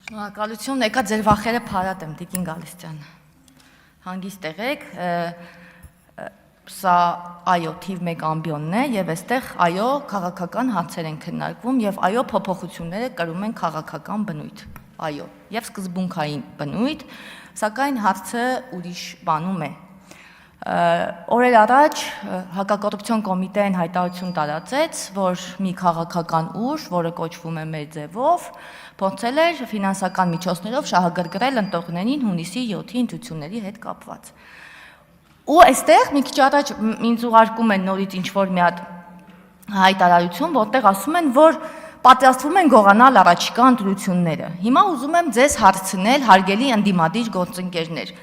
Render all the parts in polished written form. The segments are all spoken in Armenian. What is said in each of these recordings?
Շնորհակալություն, եկա ձեր վախերը փարատեմ, Տիկին Գալստյան։ Հանգիստ եղեք, սա այո թիվ 1 ամբիոնն է եւ այստեղ այո քաղաքական հարցեր են քննարկվում եւ այո փոփոխությունները կրում են քաղաքական բնույթ։ Այո, եւ սկզբունքային բնույթ, սակայն հարցը ուրիշ բանում է։ Օրեր առաջ հակակոռուպցիոն կոմիտեն հայտարարություն տարածեց, որ մի քաղաքական ուժ, որը կոչվում է մեր ձևով, փորձել էր ֆինանսական միջոցներով շահագրգռել ընտրողներին հունիսի 7-ի ընտրությունների հետ կապված։ Ու այստեղ մի քիչ առաջ ինձ ուղարկում են նորից ինչ-որ մի հատ հայտարարություն, որտեղ ասում են, որ պատրաստվում են գողանալ առաջիկա ընտրությունները։ Հիմա ուզում եմ ձեզ հարցնել, հարգելի ընդդիմադիր գործընկերներ,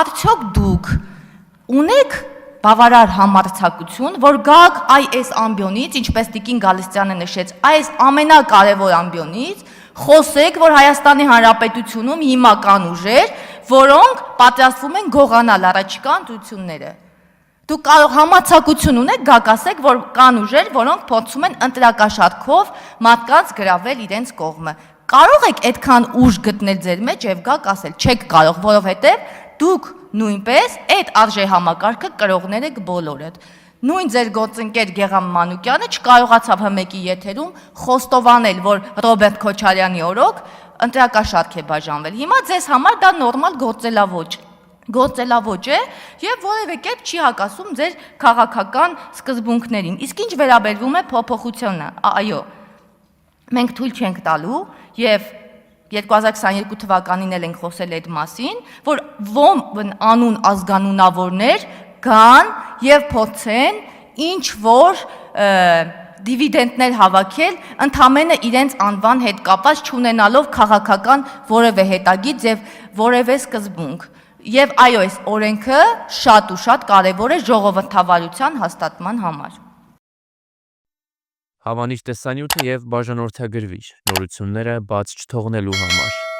արդյոք դուք ունեք բավարար համարձակություն, որ գաք այս ամբիոնից, ինչպես Տիկին Գալստյանը նշեց, այս ամենակարևոր ամբիոնից, խոսեք, որ Հայաստանի Հանրապետությունում հիմա կան ուժեր, որոնք պատրաստվում են գողանալ առաջիկա ընտրությունները։ Դուք կարող համարձակություն ունեք գաք ասեք, որ կան ուժեր, որոնք փորձում են ընտրակաշառքով մարդկանց գրավել իրենց կողմը։ Կարող եք այդքան ուժ գտնել ձեր մեջ եւ գաք ասել, չեք կարող, որովհետեւ դուք նույնպես այդ արժե համակարգը կրողներ եք բոլորդ։ Նույն ձեր գործընկեր Գեգամ Մանուկյանը չկարողացավ հմեկի եթերում խոստովանել, որ Ռոբերտ Քոչարյանի օրոք ընտրակաշառք է բաժանվել։ Հիմա ձեզ համար դա նորմալ գործելավոճ է եւ որևէ կերպ չի հակասում ձեր քաղաքական սկզբունքներին։ Իսկ ինչ վերաբերվում է փոփոխությանը, այո, մենք թույլ չենք տալու եւ 2022 թվականին էլ ենք խոսել այդ մասին, որ անուն ազգանունավորներ գան եւ փորձեն ինչ որ դիվիդենդներ հավաքել ընդամենը իրենց անվան հետ կապված չունենալով քաղաքական որևէ հետագիծ եւ որևէ սկզբունք։ Եվ այո, այս օրենքը շատ ու շատ կարեւոր է ժողովրդավարության հաստատման համար։ Հավանիչ տեսանյութը եւ բաժանորդագրվիչ նորությունները բաց չթողնելու համար։